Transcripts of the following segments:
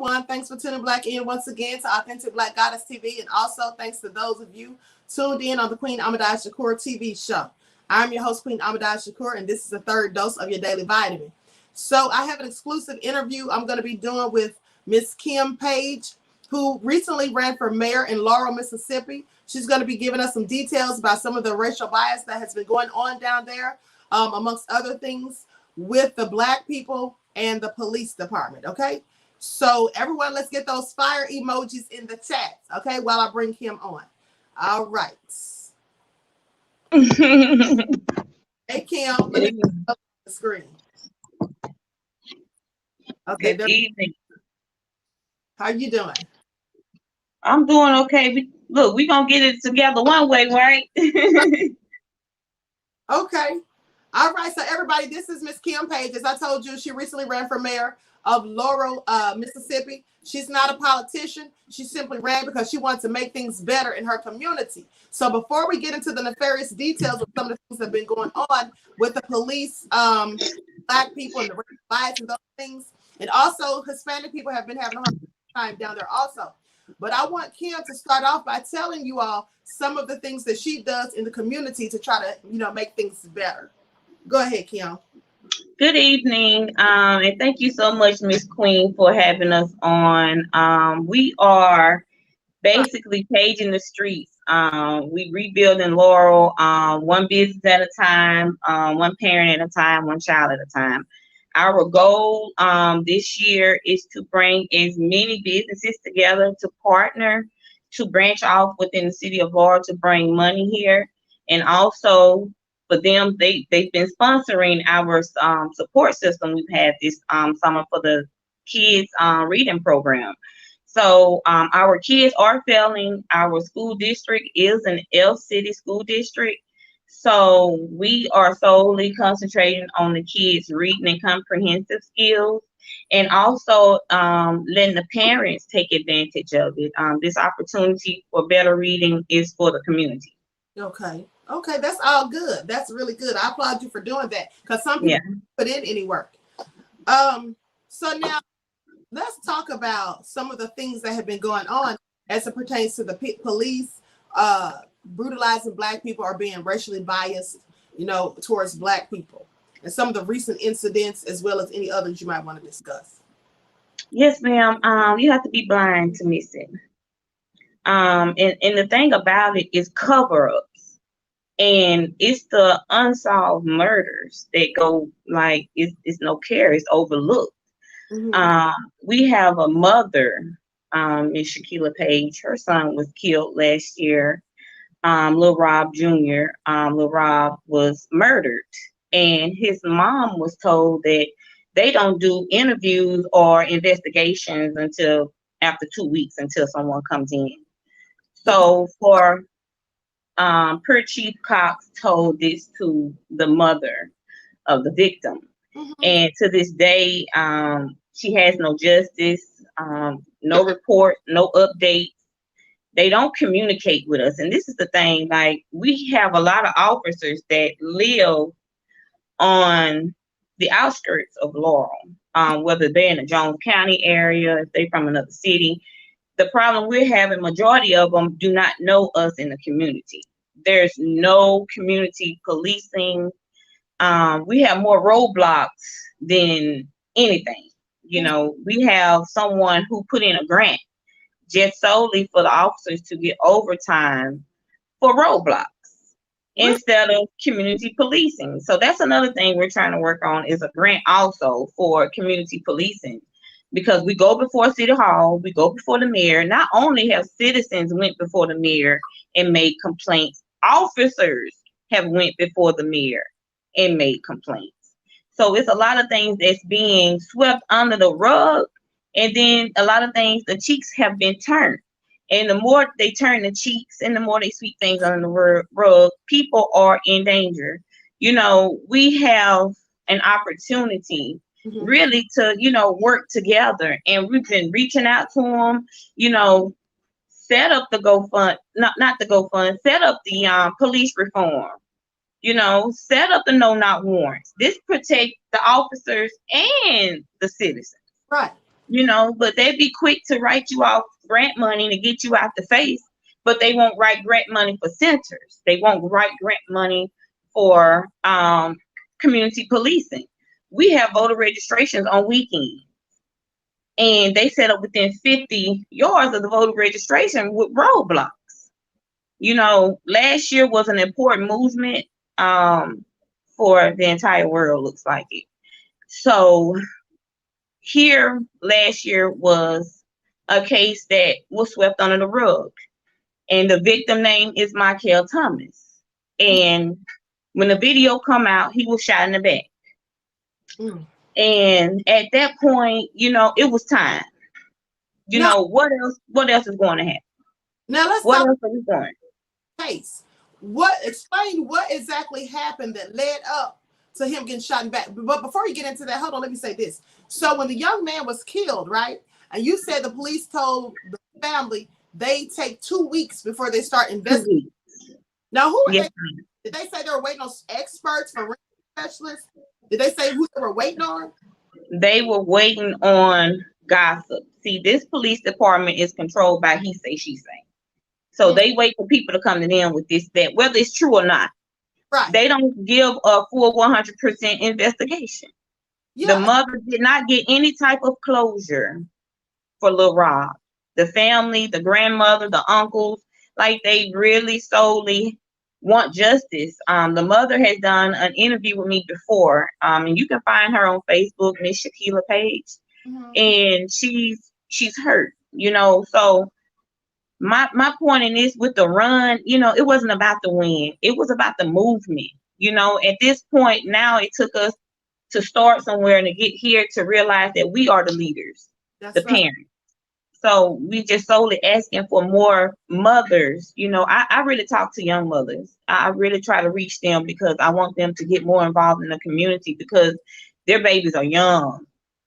everyone. Thanks for tuning back in once again to Authentic Black Goddess TV. And also thanks to those of you tuned in on the Queen Ahmadiyyah Shakur TV show. I'm your host, Queen Ahmadiyyah Shakur, and this is the third dose of your daily vitamin. So I have an exclusive interview I'm going to be doing with Miss Kim Page, who recently ran for mayor in Laurel, Mississippi. She's going to be giving us some details about some of the racial bias that has been going on down there, amongst other things, with the Black people and the police department, okay? So everyone, let's get those fire emojis in the chat, okay, while I bring Kim on. All right. Hey, Kim, let me up the screen. Okay. Good evening. How you doing? I'm doing okay. Look, we're going to get it together one way, right? Okay. All right. So everybody, this is Miss Kim Page. As I told you, she recently ran for mayor of Laurel, Mississippi. She's not a politician. She simply ran because she wants to make things better in her community. So before we get into the nefarious details of some of the things that have been going on with the police, Black people and the racial bias and those things, and also Hispanic people have been having a hard time down there also. But I want Kim to start off by telling you all some of the things that she does in the community to try to, make things better. Go ahead, Kim. Good evening, and thank you so much, Miss Queen, for having us on. We are basically paging the streets. We rebuilding Laurel, one business at a time, one parent at a time, one child at a time. Our goal this year is to bring as many businesses together to partner, to branch off within the city of Laurel to bring money here, and also for them, they've been sponsoring our support system we've had this summer for the kids reading program. So our kids are failing. Our school district is an L City school district. So we are solely concentrating on the kids' reading and comprehensive skills, and also letting the parents take advantage of it. This opportunity for better reading is for the community. Okay, that's all good. That's really good. I applaud you for doing that because some people put in any work. So now let's talk about some of the things that have been going on as it pertains to the police brutalizing Black people or being racially biased, towards Black people, and some of the recent incidents as well as any others you might want to discuss. Yes, ma'am. You have to be blind to miss it. And the thing about it is cover-ups. And it's the unsolved murders that go like it's no care, it's overlooked. Mm-hmm. We have a mother, Miss Shakila Page. Her son was killed last year. Lil Rob Jr. Lil Rob was murdered, and his mom was told that they don't do interviews or investigations until after 2 weeks until someone comes in. So per Chief Cox told this to the mother of the victim. Mm-hmm. And to this day, she has no justice, no report, no updates. They don't communicate with us. And this is the thing, like, we have a lot of officers that live on the outskirts of Laurel, whether they're in the Jones County area, if they're from another city. The problem we're having, majority of them do not know us in the community. There's no community policing. We have more roadblocks than anything. We have someone who put in a grant just solely for the officers to get overtime for roadblocks instead of community policing. So that's another thing we're trying to work on, is a grant also for community policing. Because we go before City Hall, we go before the mayor. Not only have citizens went before the mayor and made complaints, officers have went before the mayor and made complaints. So it's a lot of things that's being swept under the rug, and then a lot of things, the cheeks have been turned. And the more they turn the cheeks and the more they sweep things under the rug, people are in danger. We have an opportunity really to, work together. And we've been reaching out to them, set up the GoFund, not the GoFund, set up the police reform, set up the no-knock warrants. This protects the officers and the citizens. Right. you know, but they'd be quick to write you off grant money to get you out the face, but they won't write grant money for centers. They won't write grant money for community policing. We have voter registrations on weekends, and they set up within 50 yards of the voter registration with roadblocks. You know, last year was an important movement for the entire world, looks like it. So here last year was a case that was swept under the rug, and the victim name is Michael Thomas. And when the video come out, he was shot in the back. And at that point, you know, it was time. You know, what else is going to happen? Now let's what talk else are we doing? Case. Explain what exactly happened that led up to him getting shot in the back. But before you get into that, hold on, let me say this. So when the young man was killed, right? And you said the police told the family they take 2 weeks before they start investigating. Now, who are they? Did they say they were waiting on experts, forensic specialists? Did they say who they were waiting on? They were waiting on gossip. See, this police department is controlled by he say, she say. So they wait for people to come to them with this, that, whether it's true or not. Right. They don't give a full 100% investigation. Yeah. The mother did not get any type of closure for Lil Rob. The family, the grandmother, the uncles, like they really solely want justice. The mother has done an interview with me before, and you can find her on Facebook, Miss Shakila page, and she's hurt, you know. So my point in this with the run, you know, it wasn't about the win, it was about the movement. You know, at this point now, it took us to start somewhere and to get here to realize that we are the leaders. That's the parents. So we just solely asking for more mothers. You know, I really talk to young mothers. I really try to reach them because I want them to get more involved in the community because their babies are young.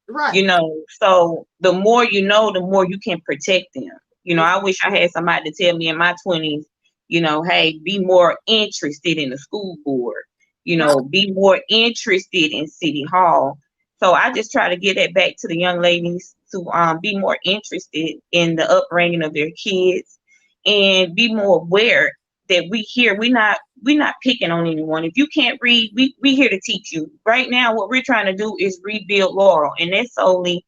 Right. You know, so the more you know, the more you can protect them. You know, I wish I had somebody to tell me in my 20s, you know, hey, be more interested in the school board, you know, be more interested in City Hall. So I just try to get that back to the young ladies to be more interested in the upbringing of their kids and be more aware that we're not picking on anyone. If you can't read, we here to teach you. Right now, what we're trying to do is rebuild Laurel, and that's solely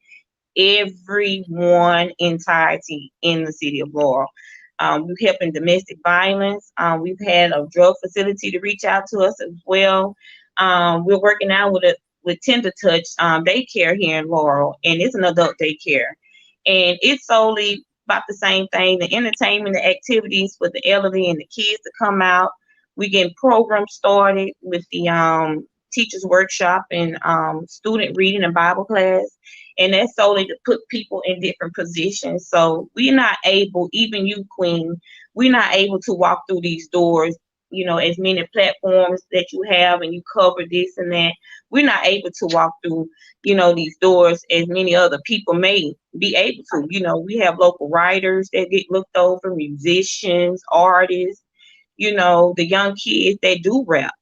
everyone entirety in the city of Laurel. We've helped in domestic violence. We've had a drug facility to reach out to us as well. We're working out with Tender Touch daycare here in Laurel, and it's an adult daycare, and it's solely about the same thing: the entertainment, the activities for the elderly and the kids to come out. We getting programs started with the teachers workshop and student reading and Bible class, and that's solely to put people in different positions. So we're not able, even you, Queen, we're not able to walk through these doors, you know, as many platforms that you have and you cover this and that. We're not able to walk through, you know, these doors as many other people may be able to. You know, we have local writers that get looked over, musicians, artists, you know, the young kids that do rap.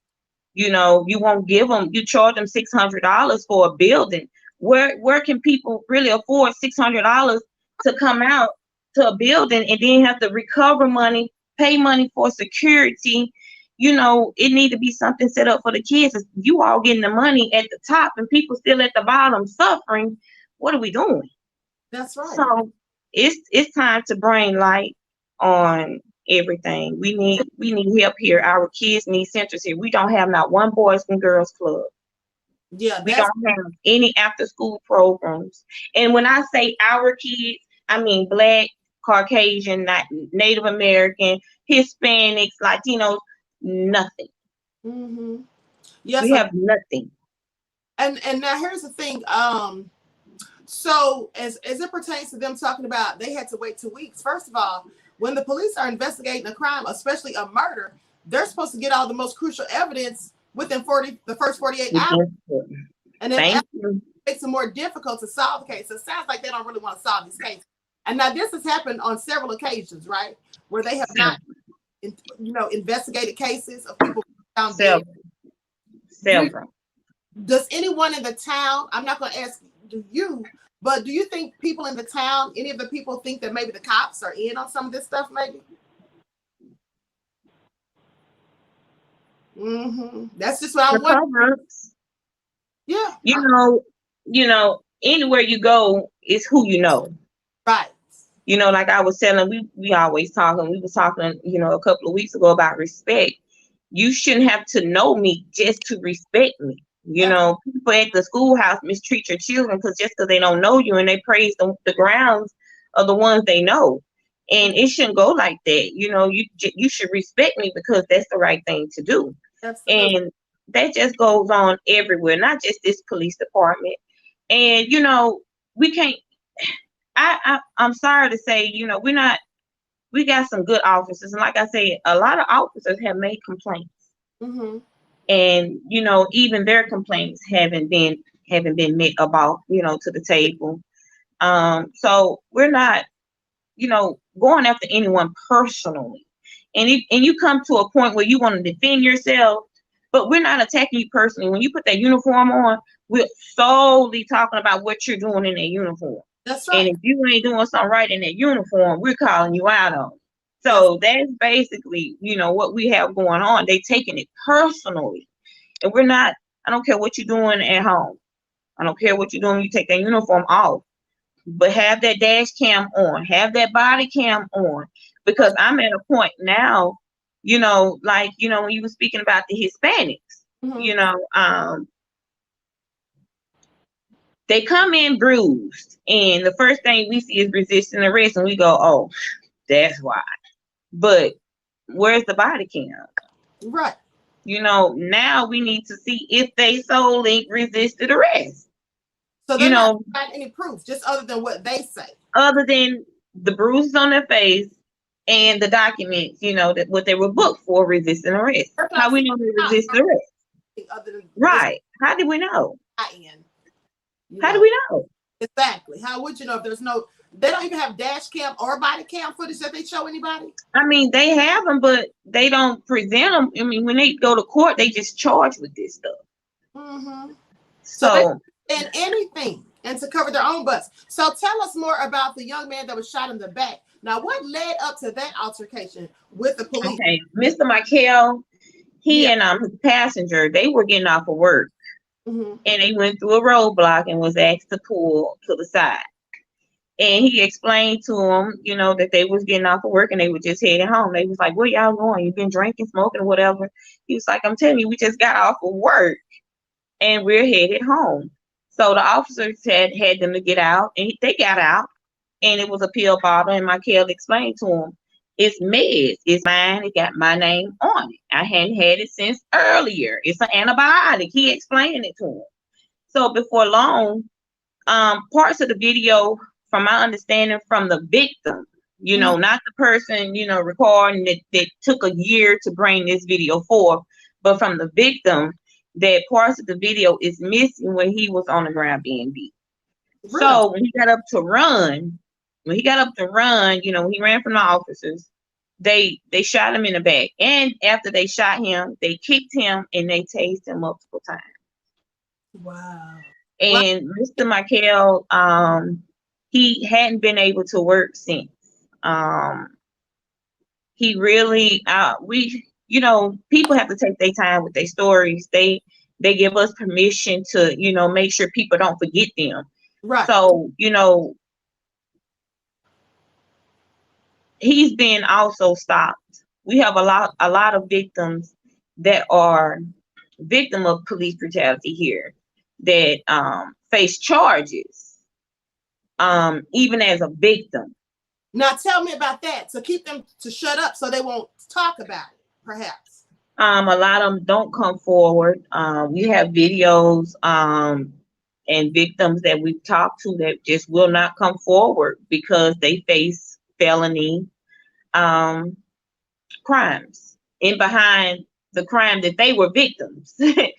You know, you won't give them, you charge them $600 for a building. Where can people really afford $600 to come out to a building and then have to recover money, pay money for security? You know, it need to be something set up for the kids. You all getting the money at the top and people still at the bottom suffering. What are we doing? That's right. So it's time to bring light on everything. We need help here. Our kids need centers here. We don't have not one boys and girls club. Yeah, we don't have any after school programs. And when I say our kids, I mean Black, Caucasian, not Native American, Hispanics, Latinos, nothing. Mm-hmm. Yes, we have nothing. And now here's the thing. So as it pertains to them talking about they had to wait 2 weeks. First of all, when the police are investigating a crime, especially a murder, they're supposed to get all the most crucial evidence within the first 48 hours. And then it makes it more difficult to solve the case. So it sounds like they don't really want to solve this case. And now this has happened on several occasions, right? Where they have not, you know, investigated cases of people found dead. Several. Does anyone in the town, I'm not going to ask you, But do you think people in the town, any of the people think that maybe the cops are in on some of this stuff, maybe? That's just what I'm The wondering. cover-ups. Yeah. You know, anywhere you go is who you know. Right. You know, like I was telling, we always talking. We was talking, you know, a couple of weeks ago about respect. You shouldn't have to know me just to respect me. You know, people at the schoolhouse mistreat your children because they don't know you, and they praise the grounds of the ones they know. And it shouldn't go like that. You know, you should respect me because that's the right thing to do. Absolutely. And that just goes on everywhere, not just this police department. And you know, we can't. I'm sorry to say, you know, we got some good officers, and like I said, a lot of officers have made complaints. And you know, even their complaints haven't been met about, you know, to the table. So we're not, you know, going after anyone personally. And you come to a point where you want to defend yourself, but we're not attacking you personally. When you put that uniform on, we're solely talking about what you're doing in that uniform. That's right. And if you ain't doing something right in that uniform, we're calling you out on it. So that's basically, you know, what we have going on. They taking it personally. And we're not, I don't care what you're doing at home. I don't care what you're doing. You take that uniform off, but have that dash cam on, have that body cam on, because I'm at a point now, you know, like, you know, when you were speaking about the Hispanics, you know, they come in bruised, and the first thing we see is resisting arrest, and we go, oh, that's why. But where's the body cam? Right. You know, now we need to see if they solely resisted arrest. So they're not find any proof, just other than what they say. Other than the bruises on their face and the documents, you know, that what they were booked for, resisting arrest. How we know they resisted arrest? Right. How do we know? How do we know? Exactly. How would you know if there's no, they don't even have dash cam or body cam footage that they show anybody? I mean, they have them, but they don't present them. I mean, when they go to court, they just charge with this stuff. So and anything, and to cover their own butts. So tell us more about the young man that was shot in the back. Now, what led up to that altercation with the police? Okay, Mr. Michael, he and his passenger, they were getting off of work. And they went through a roadblock and was asked to pull to the side. And he explained to them, you know, that they was getting off of work and they were just heading home. They was like, where y'all going? You've been drinking, smoking, or whatever. He was like, I'm telling you, we just got off of work and we're headed home. So the officers had them to get out, and they got out, and it was a pill bottle. And Michael explained to him, it's meds, it's mine, it got my name on it. I hadn't had it since earlier. It's an antibiotic. He explained it to him. So before long, parts of the video, from my understanding, from the victim, you know, not the person, you know, recording that took a year to bring this video forth, but from the victim, that parts of the video is missing when he was on the ground being beat. Really? So when he got up to run, you know, when he ran from the officers, they shot him in the back. And after they shot him, they kicked him and they tased him multiple times. Wow. And Mr. Michael, he hadn't been able to work since. He really, you know, people have to take their time with their stories. They give us permission to, you know, make sure people don't forget them. Right. So, you know, he's been also stopped. We have a lot of victims that are victim of police brutality here that face charges, even as a victim. Now tell me about that. So keep them to shut up so they won't talk about it, perhaps. A lot of them don't come forward. We have videos and victims that we've talked to that just will not come forward because they face felony crimes. And behind the crime that they were victims, right.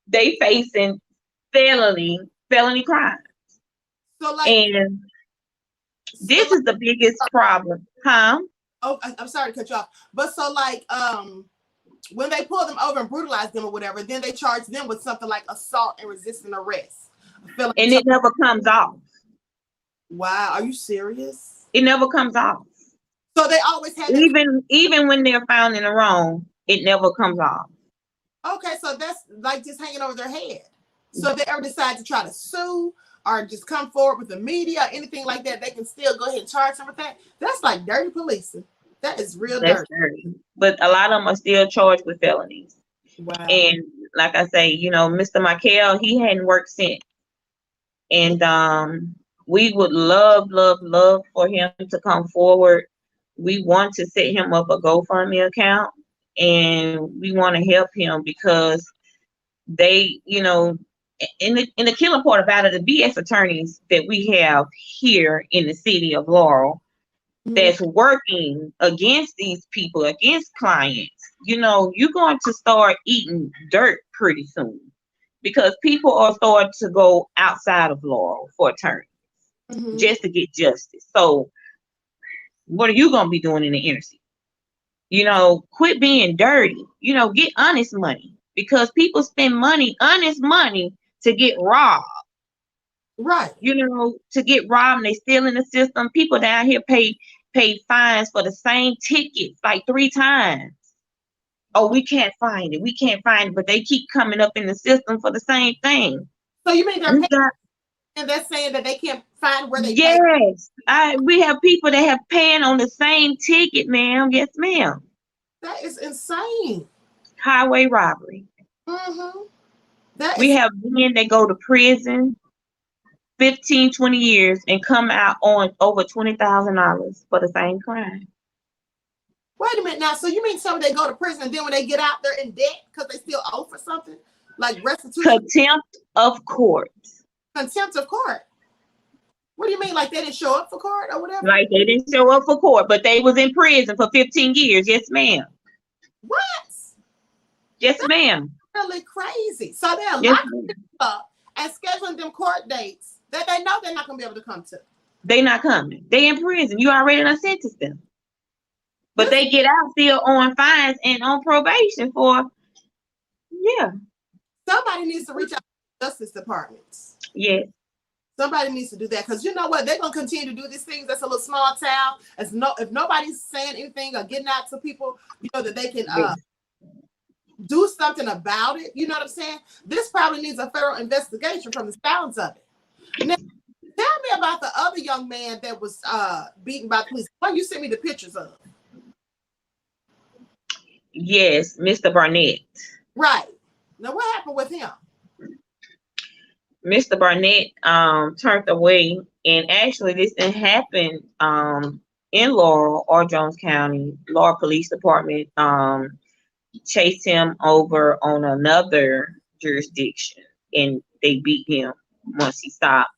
they facing felony crimes. So like, and this is the biggest problem, huh? Oh, I'm sorry to cut you off. But so like, when they pull them over and brutalize them or whatever, then they charge them with something like assault and resisting arrest. felony. And it never comes off. Wow, are you serious? It never comes off. So they always have even when they're found in the wrong, it never comes off. Okay, so that's like just hanging over their head. So if they ever decide to try to sue or just come forward with the media or anything like that, they can still go ahead and charge them with that. That's like dirty policing. That is real dirty. But a lot of them are still charged with felonies. Wow. And like I say, you know, Mr. Michael, he hadn't worked since. And we would love for him to come forward. We want to set him up a GoFundMe account, and we want to help him because they, you know, in the killer part about it, the BS attorneys that we have here in the city of Laurel that's working against these people, against clients, you know, you're going to start eating dirt pretty soon because people are starting to go outside of Laurel for attorneys just to get justice. So what are you going to be doing in the inner city? You know, quit being dirty, you know, get honest money because people spend money, honest money, to get robbed. Right. You know, to get robbed and they still in the system. People down here pay fines for the same tickets like 3 times. Oh, we can't find it. We can't find it. But they keep coming up in the system for the same thing. So you mean they're paying, and they're saying that they can't find where they Yes. We have people that have paying on the same ticket, ma'am. Yes, ma'am. That is insane. Highway robbery. We have men that go to prison 15, 20 years and come out on over $20,000 for the same crime. Wait a minute now. So you mean some they go to prison and then when they get out, they're in debt because they still owe for something? Like restitution? Contempt of court. Contempt of court? What do you mean? Like they didn't show up for court or whatever? Like they didn't show up for court, but they was in prison for 15 years. Yes, ma'am. What? Yes, ma'am. Really crazy. So they're locking them up and scheduling them court dates that they know they're not going to be able to come to. They not coming. They in prison. You already done sentenced them. But they get out still on fines and on probation for, Somebody needs to reach out to the justice departments. Yes. Somebody needs to do that because you know what? They're going to continue to do these things. That's a little small town. If nobody's saying anything or getting out to people, you know, that they can do something about it. You know what I'm saying? This probably needs a federal investigation from the sounds of it. Now, tell me about the other young man that was beaten by the police. Why you sent me the pictures of? Yes, Mr. Barnett. Right. Now, what happened with him? Mr. Barnett turned away, and actually this didn't happen in Laurel or Jones County. Laurel Police Department chased him over on another jurisdiction, and they beat him once he stopped.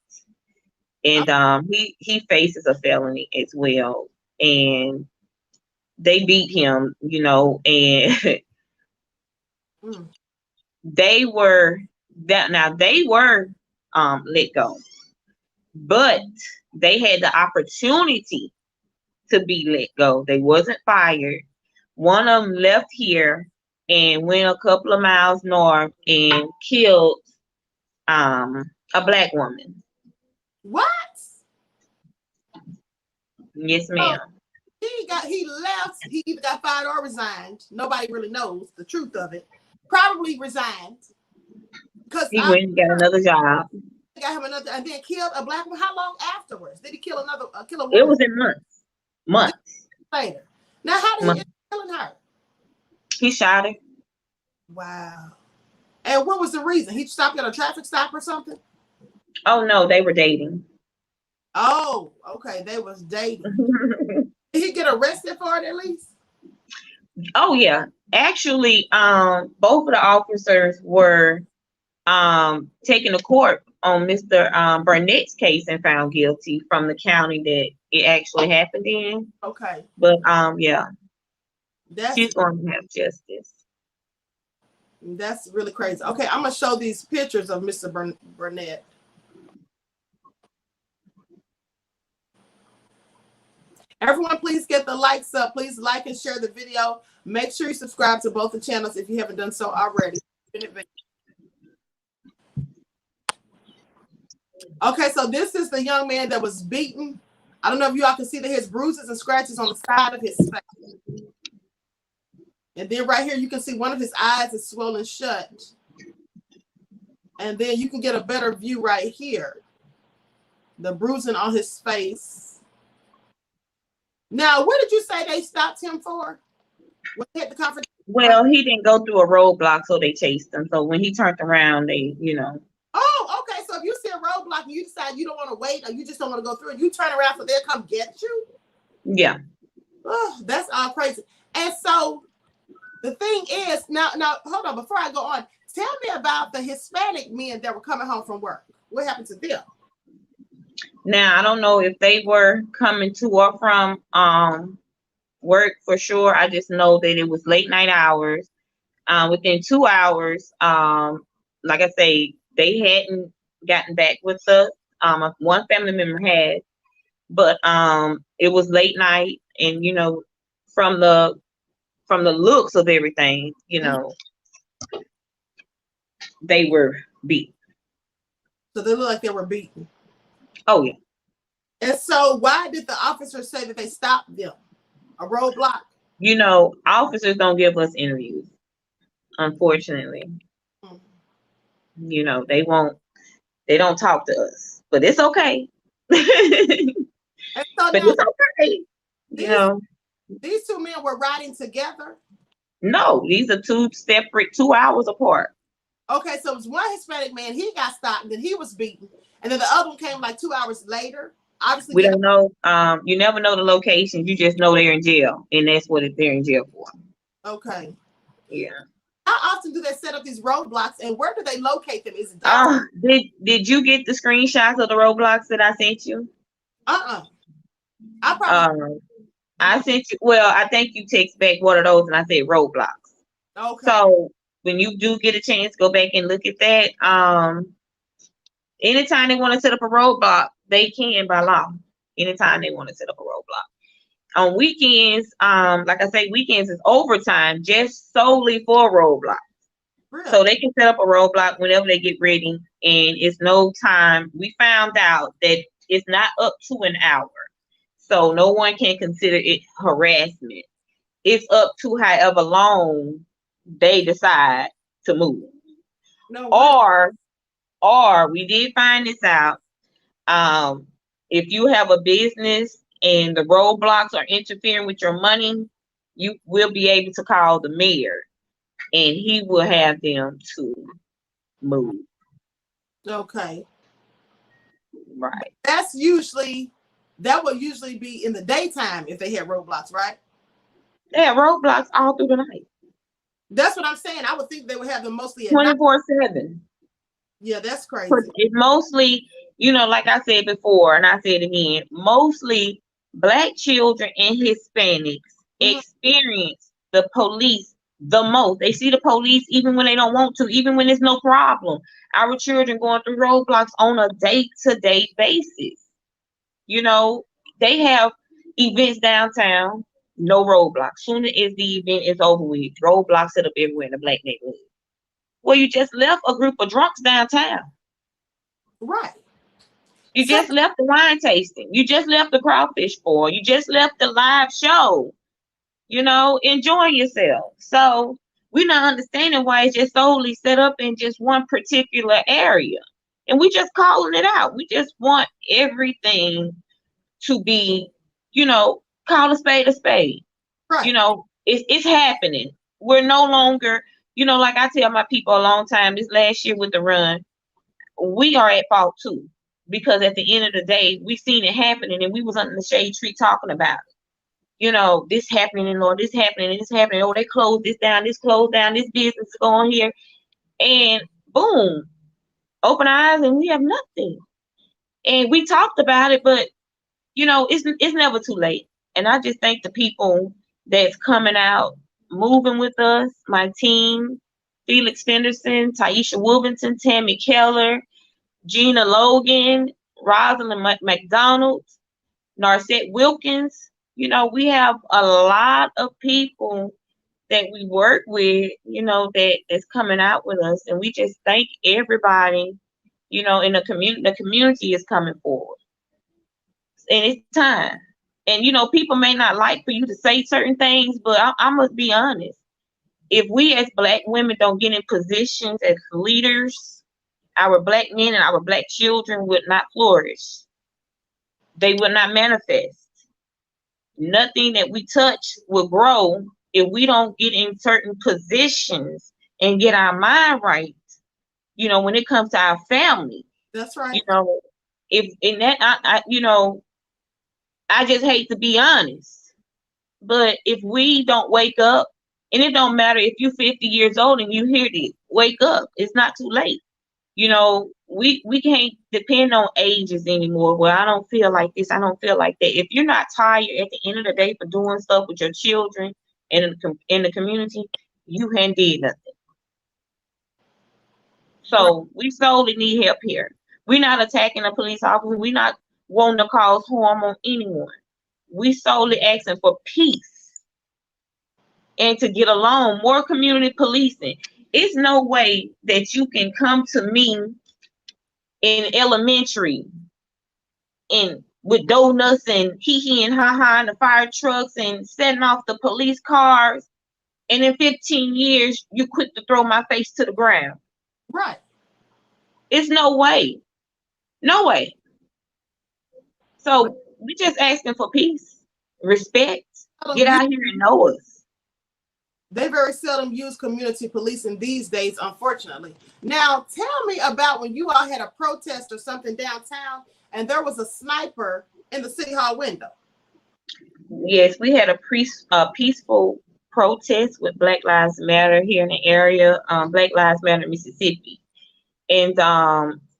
And he faces a felony as well, and they beat him, you know, and they were let go, but they had the opportunity to be let go. They wasn't fired. One of them left here and went a couple of miles north and killed a black woman. What? Yes, ma'am. He left. He either got fired or resigned. Nobody really knows the truth of it. Probably resigned because he went and got another job. Got him another, and then killed a black woman. How long afterwards did he kill a woman? It was in months later. Now, how did he end up killing her? He shot her. Wow. And what was the reason? He stopped at a traffic stop or something? Oh no, they were dating. Oh, okay, they was dating. Did he get arrested for it at least? Oh yeah. Actually, both of the officers were taken to court on Mr. Burnett's case and found guilty from the county that it actually happened in. Okay. But yeah. She's going to have justice. That's really crazy. Okay, I'm gonna show these pictures of Mr. Burnett. Everyone, please get the likes up. Please like and share the video. Make sure you subscribe to both the channels if you haven't done so already. Okay, so this is the young man that was beaten. I don't know if you all can see that his bruises and scratches on the side of his face. And then right here, you can see one of his eyes is swollen shut. And then you can get a better view right here. The bruising on his face. Now, what did you say they stopped him for? When he hit the confrontation? Well, he didn't go through a roadblock, so they chased him. So when he turned around, they, you know. Oh, okay. So if you see a roadblock and you decide you don't want to wait or you just don't want to go through it, you turn around so they'll come get you? Yeah. Oh, that's all crazy. And so the thing is, now, hold on. Before I go on, tell me about the Hispanic men that were coming home from work. What happened to them? Now, I don't know if they were coming to or from work for sure. I just know that it was late night hours. Within 2 hours, like I say, they hadn't gotten back with us. One family member had, but it was late night, and you know, from the looks of everything, you know, they were beat. So they look like they were beaten. Oh yeah. And so why did the officers say that they stopped them? A roadblock? You know, officers don't give us interviews, unfortunately. Mm-hmm. You know, they don't talk to us, but it's okay. And so but it's okay. You know, these two men were riding together? No, these are two separate, 2 hours apart. Okay, so it was one Hispanic man, he got stopped, and then he was beaten. And then the other one came like 2 hours later. Obviously, we don't know. You never know the location. You just know they're in jail, and that's what they're in jail for. Okay. Yeah. How often do they set up these roadblocks, and where do they locate them? Is it did you get the screenshots of the roadblocks that I sent you? I probably I sent you. Well, I think you text back one of those, and I said roadblocks. Okay. So when you do get a chance, go back and look at that. Anytime they want to set up a roadblock, they can by law. Anytime they want to set up a roadblock. On weekends, like I say, weekends is overtime just solely for roadblocks. Really? So they can set up a roadblock whenever they get ready, and it's no time. We found out that it's not up to an hour. So no one can consider it harassment. It's up to however long they decide to move. No, or we did find this out. If you have a business and the roadblocks are interfering with your money, you will be able to call the mayor, and he will have them to move. Okay. Right. That would usually be in the daytime if they had roadblocks, right? They have roadblocks all through the night. That's what I'm saying. I would think they would have them mostly at 24/7. Yeah, that's crazy. It's mostly, you know, like I said before, and I said again, mostly Black children and Hispanics experience the police the most. They see the police even when they don't want to, even when there's no problem. Our children going through roadblocks on a day-to-day basis. You know, they have events downtown, no roadblocks. Soon as the event is over with, roadblocks set up everywhere in the Black neighborhood. Well, you just left a group of drunks downtown. Right. You just left the wine tasting. You just left the crawfish boil. You just left the live show. You know, enjoying yourself. So we're not understanding why it's just solely set up in just one particular area. And we just calling it out. We just want everything to be, you know, call a spade a spade. Right. You know, it's happening. We're no longer, you know, like I tell my people a long time, this last year with the run, we are at fault too. Because at the end of the day, we seen it happening and we was under the shade tree talking about it. You know, this happening and Lord, this happening and this happening. Oh, they closed this down, this closed down, this business is going here. And boom, open our eyes and we have nothing. And we talked about it, but you know, it's never too late. And I just thank the people that's coming out, moving with us, my team, Felix Fenderson, Taisha Wilbington, Tammy Keller, Gina Logan, Rosalind McDonald, Narcette Wilkins. You know, we have a lot of people that we work with, you know, that's coming out with us. And we just thank everybody, You know, in the community is coming forward, and it's time. And you know, people may not like for you to say certain things, but I must be honest. If we as Black women don't get in positions as leaders, our Black men and our Black children would not flourish. They will not manifest. Nothing that we touch will grow if we don't get in certain positions and get our mind right. You know, when it comes to our family, That's you right. know, if in that, you know, I just hate to be honest, but if we don't wake up, and it don't matter if you're 50 years old and you hear this, wake up. It's not too late. You know, we can't depend on ages anymore. Well, I don't feel like this, I don't feel like that. If you're not tired at the end of the day for doing stuff with your children and in the community, you hadn't did nothing. Right. So we solely need help here. We're not attacking a police officer. We're not wanting to cause harm on anyone. We solely asking for peace and to get along. More community policing. It's no way that you can come to me in elementary and with donuts and hee and ha and the fire trucks and setting off the police cars, and in 15 years you quick to throw my face to the ground. Right. It's no way. No way. So we just asking for peace, respect, get out here and know us. They very seldom use community policing these days, unfortunately. Now, tell me about when you all had a protest or something downtown and there was a sniper in the city hall window. Yes, we had a peaceful protest with Black Lives Matter here in the area, Black Lives Matter Mississippi. And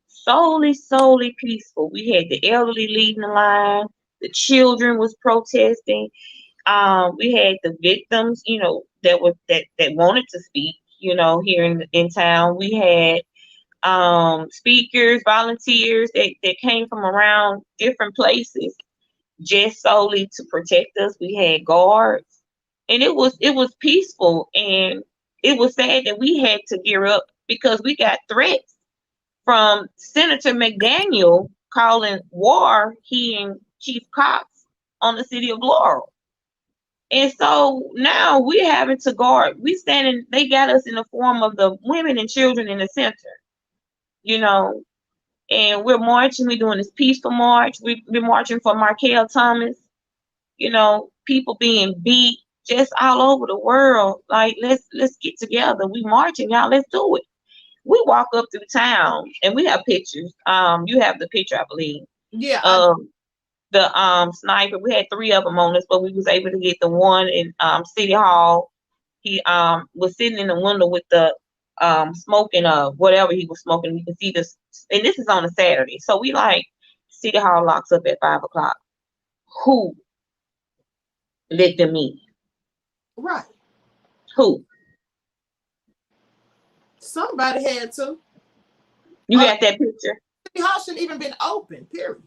solely peaceful. We had the elderly leading the line, the children was protesting. We had the victims, you know, that wanted to speak, you know, here in town. We had speakers, volunteers that came from around different places just solely to protect us. We had guards, and it was peaceful, and it was sad that we had to gear up because we got threats from Senator McDaniel calling war, he and Chief Cox, on the city of Laurel. And so now we're having to guard. They got us in the form of the women and children in the center, you know, and we're marching. We're doing this peaceful march. We're marching for Markel Thomas, you know, people being beat just all over the world. Like, let's get together. We marching, y'all. Let's do it. We walk up through town and we have pictures. You have the picture, I believe. Yeah. The sniper. We had 3 of them on us, but we was able to get the one in City Hall. He was sitting in the window with the smoking whatever he was smoking. You can see this, and this is on a Saturday. So we like City Hall locks up at 5 o'clock. Who let them in? Right. Who? Somebody had to. You got that picture? City hall shouldn't even been open, period.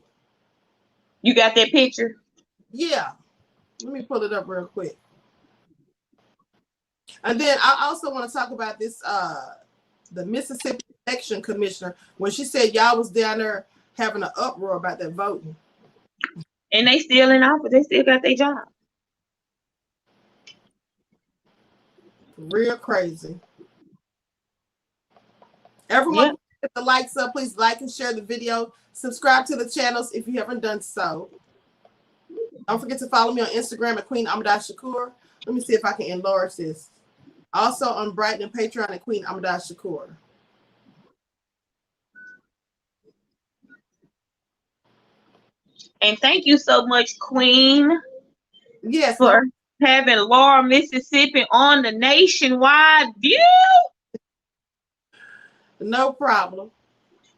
You got that picture? Yeah. Let me pull it up real quick. And then I also want to talk about this, the Mississippi Election Commissioner, when she said y'all was down there having an uproar about that voting. And they still in office. They still got their job. Real crazy. Everyone, Hit the likes up. Please like and share the video. Subscribe to the channels if you haven't done so. Don't forget to follow me on Instagram at QueenAhmadiyyah. Let me see if I can enlarge this. Also on Brighton and Patreon at QueenAhmadiyyah. And thank you so much, Queen. Yes. For having Laurel, Mississippi on the nationwide view. No problem.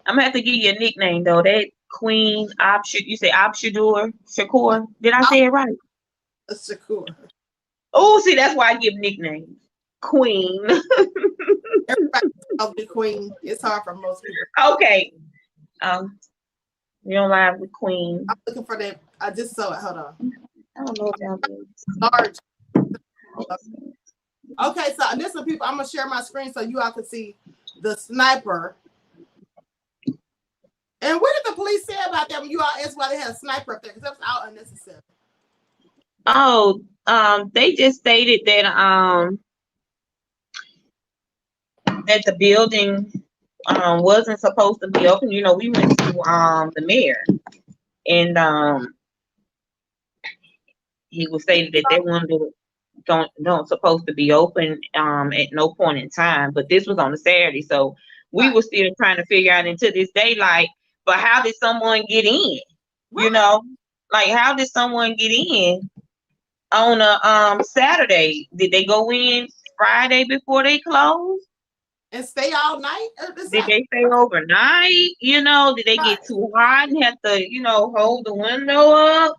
I'm gonna have to give you a nickname though. That Queen you say Shakur. Did I say it right? Shakur. Oh, see, that's why I give nicknames. Queen. Everybody calls me Queen. It's hard for most people. Okay. You don't lie with Queen. I'm looking for that. I just saw it. Hold on. I don't know if y'all large. Okay, so listen, people, I'm gonna share my screen so you all can see the sniper And what did the police say about that when you all asked why they had a sniper up there? Because that was all unnecessary. Oh, they just stated that the building wasn't supposed to be open. You know, we went to the mayor, and he was stating that that window don't supposed to be open at no point in time. But this was on a Saturday, so we were still trying to figure out into this day, like, but how did someone get in? You know, like, how did someone get in on a Saturday? Did they go in Friday before they closed and stay all night? Did they stay overnight? You know, did they get too hot and have to, you know, hold the window up?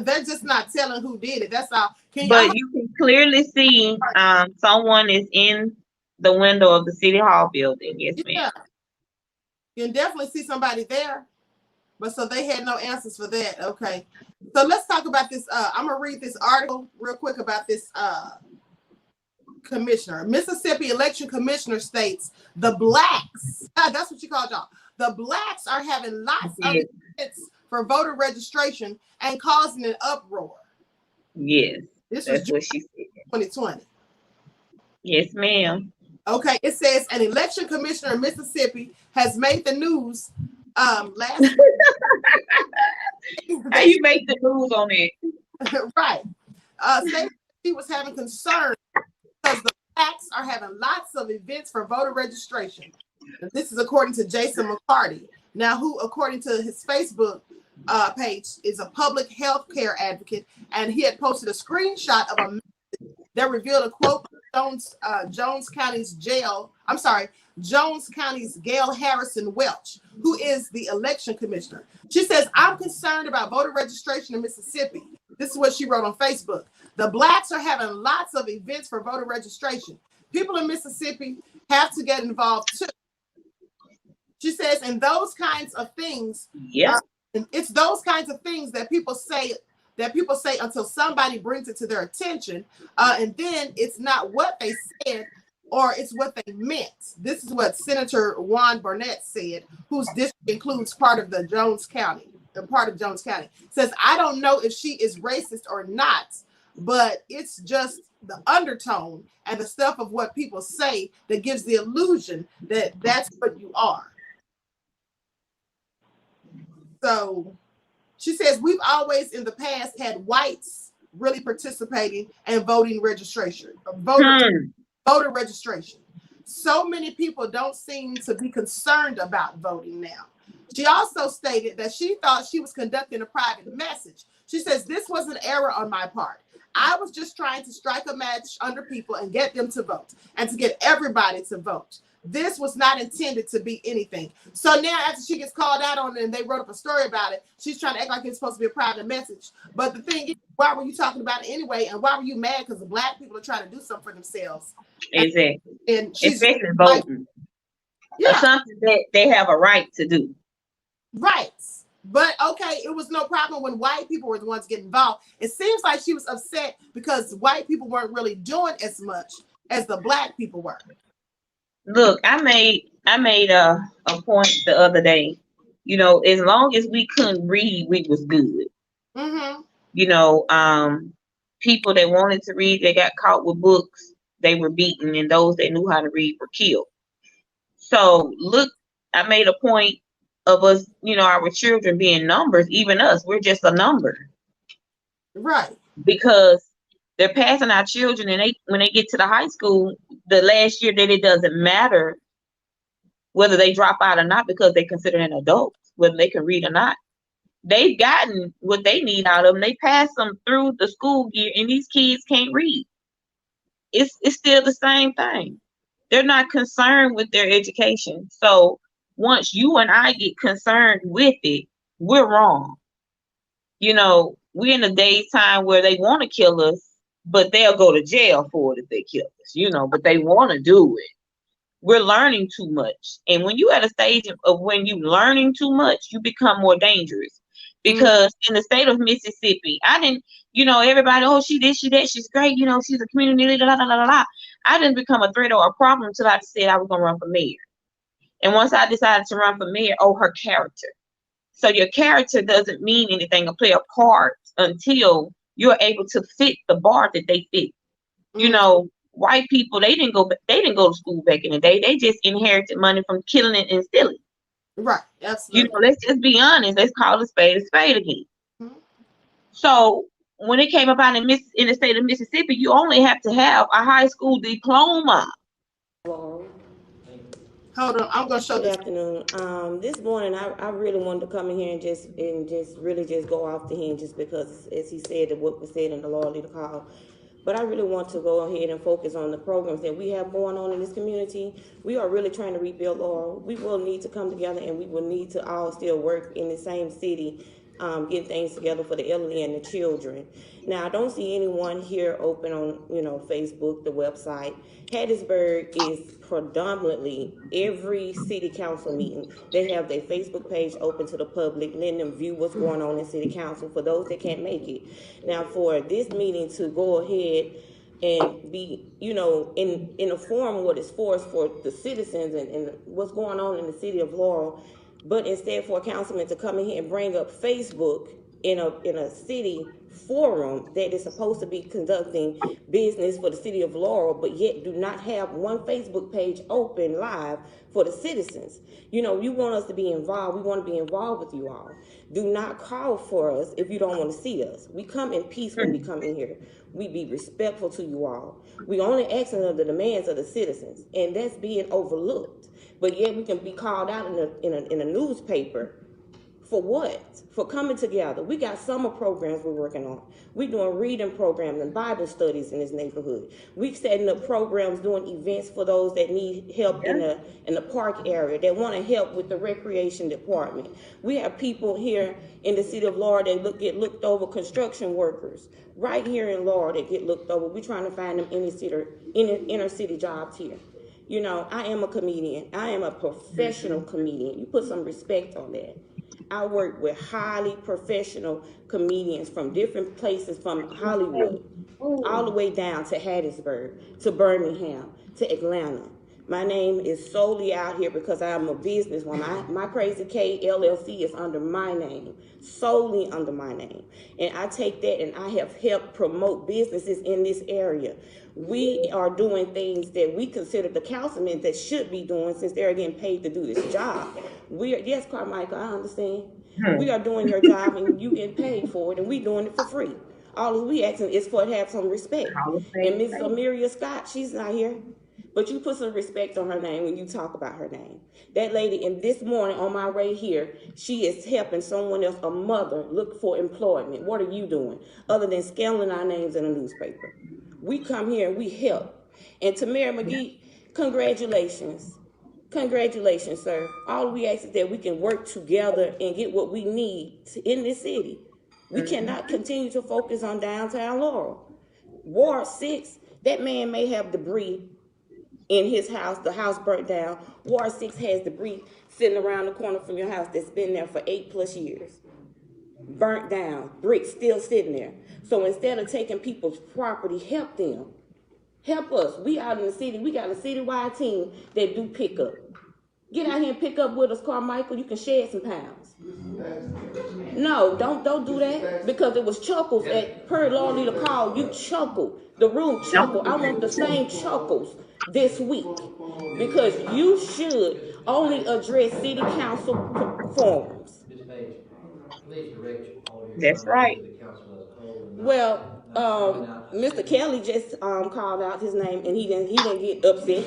They're just not telling who did it. That's all. But you can clearly see someone is in the window of the City Hall building. Yes, ma'am. You can definitely see somebody there. But so they had no answers for that. Okay. So let's talk about this. I'm gonna read this article real quick about this commissioner. Mississippi election commissioner states the blacks, that's what you called y'all. The blacks are having lots of events for voter registration and causing an uproar. Yes. This was what she said. 2020. Yes, ma'am. Okay, it says an election commissioner in Mississippi has made the news last week. How you make the news on it? Right. Saying she was having concern because the blacks are having lots of events for voter registration. This is according to Jason McCarty. Now, who, according to his Facebook page, is a public health care advocate, and he had posted a screenshot of a message that revealed a quote from Jones County's Gail Harrison Welch, who is the election commissioner. She says, "I'm concerned about voter registration in Mississippi." This is what she wrote on Facebook. "The blacks are having lots of events for voter registration. People in Mississippi have to get involved too." She says, and those kinds of things, it's those kinds of things that people say until somebody brings it to their attention, and then it's not what they said or it's what they meant. This is what Senator Juan Burnett said, whose district includes part of Jones County. Says, "I don't know if she is racist or not, but it's just the undertone and the stuff of what people say that gives the illusion that that's what you are." So she says, "We've always in the past had whites really participating in voting registration, voter registration. So many people don't seem to be concerned about voting now." She also stated that she thought she was conducting a private message. She says, "This was an error on my part. I was just trying to strike a match under people and get them to vote and to get everybody to vote. This was not intended to be anything." So now after she gets called out on it and they wrote up a story about it, she's trying to act like it's supposed to be a private message. But the thing is, why were you talking about it anyway? And why were you mad? Because the black people are trying to do something for themselves. Exactly. And she's especially voting. Yeah. Something that they have a right to do. Right. But okay, it was no problem when white people were the ones getting involved. It seems like she was upset because white people weren't really doing as much as the black people were. Look, I made a point the other day. You know, as long as we couldn't read, we was good. Mm-hmm. You know, people that wanted to read, they got caught with books, they were beaten, and those that knew how to read were killed. So look, I made a point of us, you know, our children being numbers, even us, we're just a number. Right. Because they're passing our children, and when they get to the high school, the last year that it doesn't matter whether they drop out or not because they consider an adult, whether they can read or not. They've gotten what they need out of them. They pass them through the school year, and these kids can't read. It's still the same thing. They're not concerned with their education. So once you and I get concerned with it, we're wrong. You know, we're in a day's time where they want to kill us, but they'll go to jail for it if they kill us, you know, but they want to do it. We're learning too much. And when you're at a stage of when you're learning too much, you become more dangerous. Because in the state of Mississippi, I didn't, you know, everybody, oh, she this, she that, she's great, you know, she's a community leader, la, la, la, la, la. I didn't become a threat or a problem until I said I was going to run for mayor. And once I decided to run for mayor, oh, her character. So your character doesn't mean anything or play a part until you're able to fit the bar that they fit. You know, white people, they didn't go to school back in the day. They just inherited money from killing and stealing. Right. Absolutely. You know, let's just be honest. Let's call a spade again. So when it came about in the state of Mississippi, you only have to have a high school diploma. Laurel. Hold on, I'm gonna show Good this. afternoon. This morning I really wanted to come in here and just really just go off the hinges because, as he said, what was said in the Lord leader call. But I really want to go ahead and focus on the programs that we have going on in this community. We are really trying to rebuild Laurel. We will need to come together, and we will need to all still work in the same city, getting things together for the elderly and the children. Now, I don't see anyone here open on, Facebook, the website. Hattiesburg is predominantly every city council meeting. They have their Facebook page open to the public, letting them view what's going on in city council for those that can't make it. Now, for this meeting to go ahead and be, in a forum what is for the citizens and what's going on in the city of Laurel, but instead for a councilman to come in here and bring up Facebook in a city forum that is supposed to be conducting business for the city of Laurel, but yet do not have one Facebook page open live for the citizens. You want us to be involved. We want to be involved with you all. Do not call for us if you don't want to see us. We come in peace when we come in here. We be respectful to you all. We only acting under the demands of the citizens, and that's being overlooked. But yet we can be called out in a newspaper. For what? For coming together. We got summer programs we're working on. We're doing reading programs and Bible studies in this neighborhood. We're setting up programs, doing events for those that need help in the park area, that want to help with the recreation department. We have people here in the city of Laurel that get looked over, construction workers, right here in Laurel that get looked over. We're trying to find them inner city jobs here. I am a comedian. I am a professional comedian. You put some respect on that. I work with highly professional comedians from different places, from Hollywood, all the way down to Hattiesburg, to Birmingham, to Atlanta. My name is solely out here because I'm a businesswoman. My Crazy K LLC is under my name, solely under my name. And I take that and I have helped promote businesses in this area. We are doing things that we consider the councilmen that should be doing since they're getting paid to do this job. Yes, Carmichael, I understand. We are doing your job and you get paid for it, and we doing it for free. All we asking is for it to have some respect. And Mrs. Amelia Scott, she's not here. But you put some respect on her name when you talk about her name. That lady, and this morning on my way here, she is helping someone else, a mother, look for employment. What are you doing other than scaling our names in a newspaper? We come here and we help. And Tamara McGee, congratulations. Congratulations, sir. All we ask is that we can work together and get what we need in this city. We cannot continue to focus on downtown Laurel. Ward 6, that man may have debris in his house. The house burnt down. Ward 6 has debris sitting around the corner from your house that's been there for 8+ years. Burnt down, bricks still sitting there. So instead of taking people's property, help them. Help us. We out in the city. We got a citywide team that do pickup. Get out here and pick up with us, Carmichael. You can shed some pounds. No, don't do that, because it was chuckles at per law leader call. You chuckle. The room chuckle. I want the same chuckles this week, because you should only address city council forums. Please direct all your That's right. to the council as a whole. Well, Mr. Kelly just called out his name, and he didn't get upset,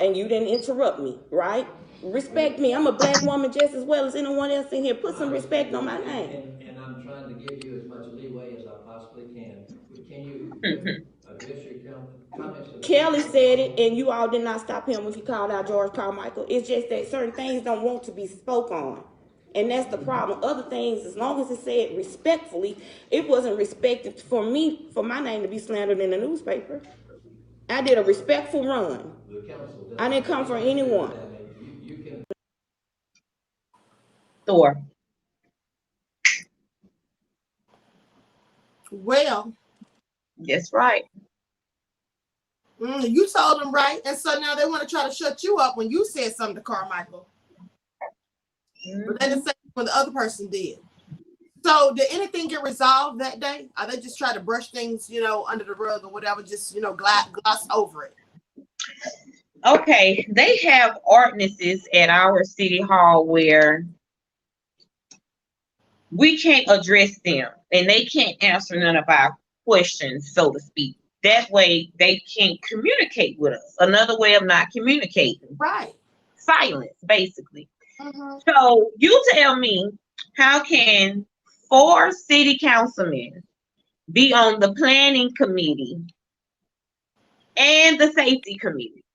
and you didn't interrupt me, right? Respect me. I'm a black woman just as well as anyone else in here. Put some respect on my name. And I'm trying to give you as much leeway as I possibly can. But can you address your comments? Kelly said it, and you all did not stop him when he called out George Carmichael. It's just that certain things don't want to be spoke on. And that's the problem. Other things, as long as it's said respectfully, it wasn't respected for me, for my name to be slandered in the newspaper. I did a respectful run. I didn't come for anyone. Thor. Well, That's right. You told them right, and so now they want to try to shut you up when you said something to Carmichael. But they didn't say what the other person did. So did anything get resolved that day? Or they just try to brush things, under the rug or whatever, just, gloss over it? Okay, they have ordinances at our city hall where we can't address them and they can't answer none of our questions, so to speak. That way they can't communicate with us. Another way of not communicating. Right. Silence, basically. So you tell me, how can 4 city councilmen be on the planning committee and the safety committee?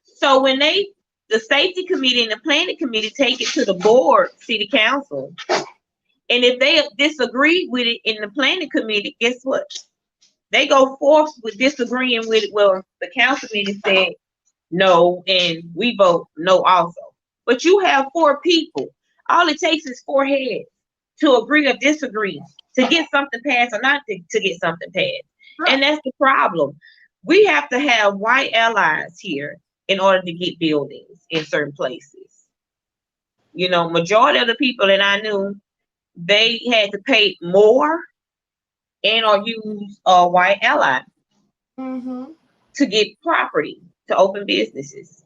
So when the safety committee and the planning committee take it to the board, city council, and if they disagree with it in the planning committee, guess what? They go forth with disagreeing with it. Well, the council meeting said no, and we vote no also. But you have 4 people. All it takes is 4 heads to agree or disagree, to get something passed or not to get something passed. Right. And that's the problem. We have to have white allies here in order to get buildings in certain places. Majority of the people that I knew, they had to pay more and or use a white ally to get property, to open businesses.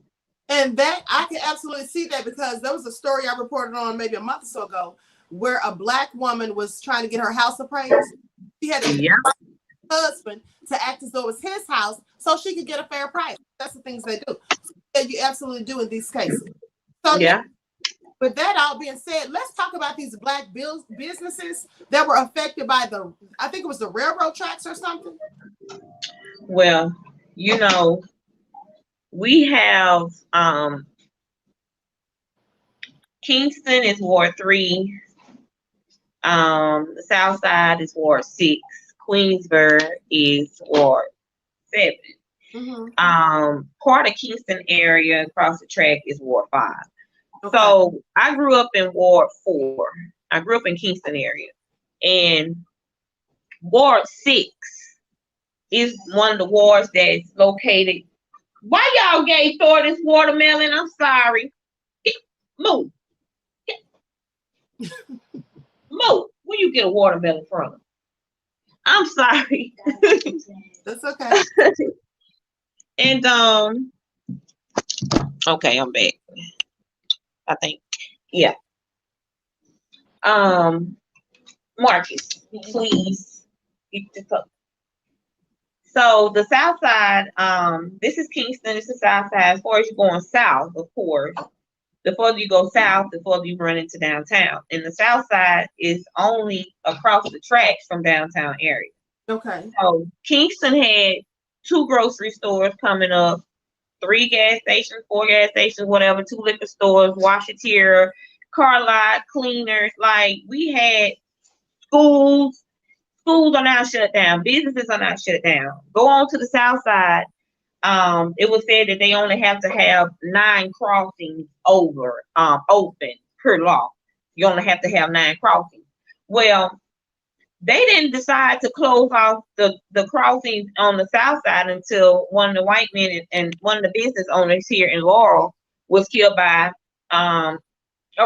And that I can absolutely see that, because there was a story I reported on maybe a month or so ago where a Black woman was trying to get her house appraised. She had a husband to act as though it was his house so she could get a fair price. That's the things they do. So you absolutely do in these cases. So with that all being said, let's talk about these Black businesses that were affected by I think it was the railroad tracks or something. Well, we have Kingston is Ward 3. The South Side is Ward 6. Queensburg is Ward 7. Part of Kingston area across the track is Ward 5. Okay. So I grew up in Ward 4. I grew up in Kingston area. And Ward 6 is one of the wards that's located. Why y'all gave Thor this watermelon? I'm sorry. Move. Move. Where you get a watermelon from? I'm sorry. That's okay. And okay, I'm back. I think. Yeah. Marcus, please. So the South Side, this is Kingston, this is South Side. As far as you're going south, of course, the further you go south, the further you run into downtown. And the South Side is only across the tracks from downtown area. Okay. So Kingston had 2 grocery stores coming up, 3 gas stations, 4 gas stations, whatever, 2 liquor stores, washateer, car lot, cleaners. Like, we had schools. Schools are now shut down. Businesses are not shut down. Go on to the South Side. It was said that they only have to have 9 crossings open per law. You only have to have 9 crossings. Well, they didn't decide to close off the crossings on the South Side until one of the white men and one of the business owners here in Laurel was killed by a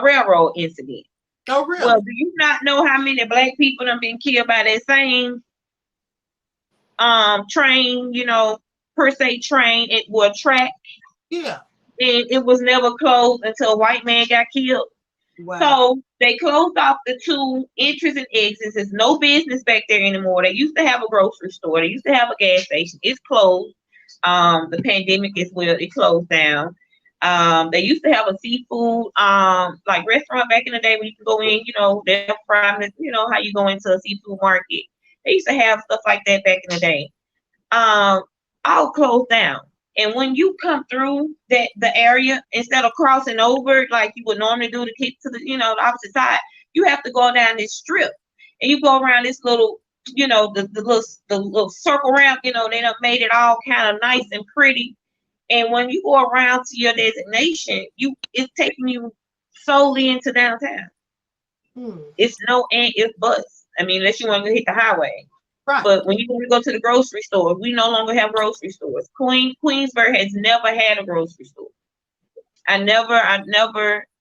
railroad incident. Oh, really? Well, do you not know how many Black people have been killed by that same train, per se train? It was track. Yeah. And it was never closed until a white man got killed. Wow. So they closed off the 2 entries and exits. There's no business back there anymore. They used to have a grocery store. They used to have a gas station. It's closed. The pandemic as well, it closed down. They used to have a seafood like restaurant back in the day where you can go in, they're private, how you go into a seafood market. They used to have stuff like that back in the day. All closed down. And when you come through the area, instead of crossing over like you would normally do to get to the opposite side, you have to go down this strip, and you go around this little, the little circle round. They done made it all kind of nice and pretty. And when you go around to your designation, it's taking you solely into downtown. It's no and if bus. I mean, unless you want to hit the highway. Right. But when you want to go to the grocery store, we no longer have grocery stores. Queensburg has never had a grocery store. I never,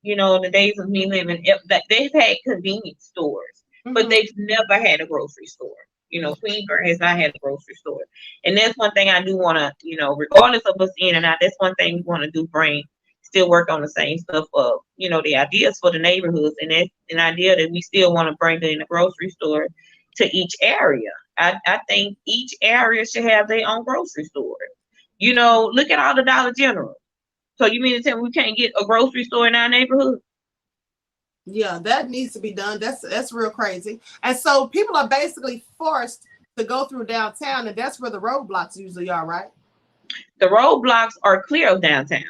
in the days of me living, that they've had convenience stores, but they've never had a grocery store. Queensburg has not had a grocery store. And that's one thing I do want to, regardless of us in and out, that's one thing we want to do, still work on the same stuff of, the ideas for the neighborhoods. And that's an idea that we still want to bring in the grocery store to each area. I think each area should have their own grocery store. Look at all the Dollar General. So you mean to tell me we can't get a grocery store in our neighborhood? Yeah, that needs to be done. That's real crazy. And so people are basically forced to go through downtown, and that's where the roadblocks usually are, right? The roadblocks are clear of downtown.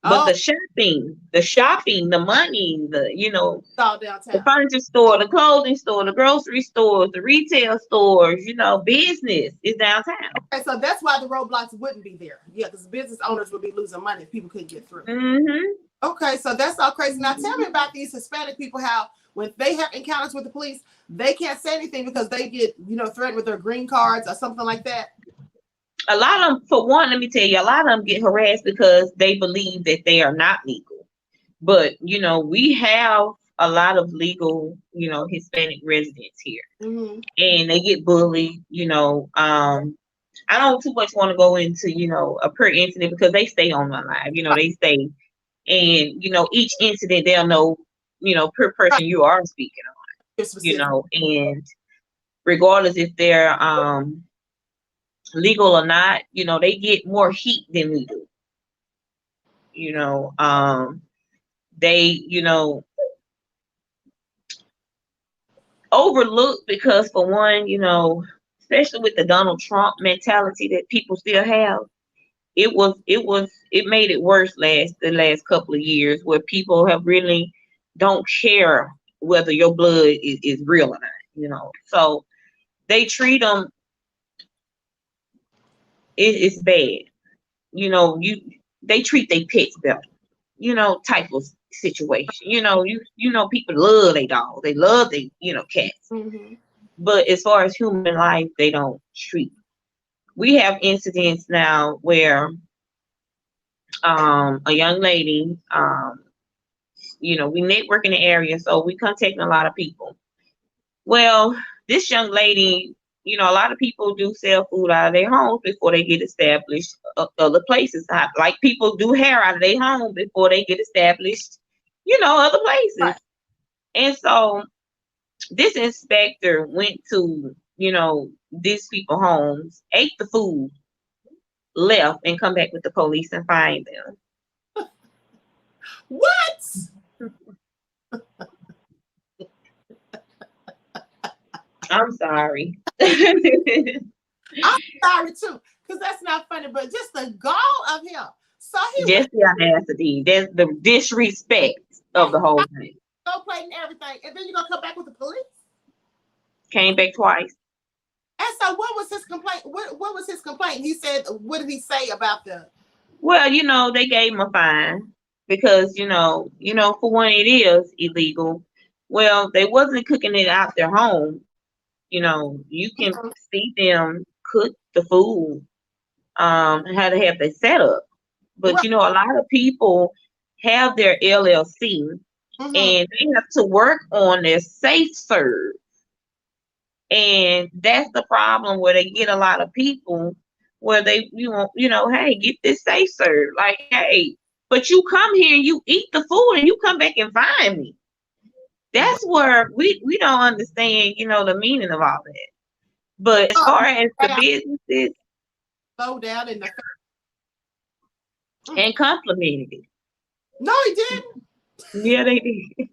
But Oh, the shopping, the money, it's all downtown. the furniture store, the clothing store, the grocery stores, the retail stores, business is downtown. Okay, so that's why the roadblocks wouldn't be there. Yeah, because business owners would be losing money if people couldn't get through. Mm-hmm. Okay, so that's all crazy. Now tell me about these Hispanic people, how when they have encounters with the police, they can't say anything because they get, threatened with their green cards or something like that. A lot of them, for one, let me tell you, a lot of them get harassed because they believe that they are not legal. But, we have a lot of legal, Hispanic residents here. Mm-hmm. And they get bullied, I don't too much want to go into, a per incident because they stay on my live, they stay. And, each incident, they'll know, per person you are speaking on, and regardless if they're legal or not, they get more heat than we do. They, overlooked because for one, especially with the Donald Trump mentality that people still have, it made it worse the last couple of years where people have really don't care whether your blood is real or not, so they treat them, it's bad, they treat their pets better, type of situation, people love their dogs, they love their, cats, but as far as human life, they don't treat. We have incidents now where a young lady, we network in the area, so we contacting a lot of people. Well, this young lady, a lot of people do sell food out of their homes before they get established other places. Like people do hair out of their home before they get established, other places. Right. And so this inspector went to, these people's homes, ate the food, left, and come back with the police and find them. What? I'm sorry. I'm sorry too, because that's not funny, but just the gall of him. So he just the audacity, that's the disrespect of the whole thing. Go play and everything, and then you're gonna come back with the police? Came back twice. And so what was his complaint? What was his complaint? He said, what did he say about the? Well, they gave him a fine because, for one, it is illegal. Well, they wasn't cooking it out their home. You can see them cook the food, how they have their setup. But, right. A lot of people have their LLC and they have to work on their safe serve. And that's the problem where they get a lot of people where they, hey, get this safe serve. Like, hey, but you come here and you eat the food and you come back and find me. That's where we don't understand, the meaning of all that. But as far as the businesses, slow down in the and complimented it. No, he didn't. Yeah, they did.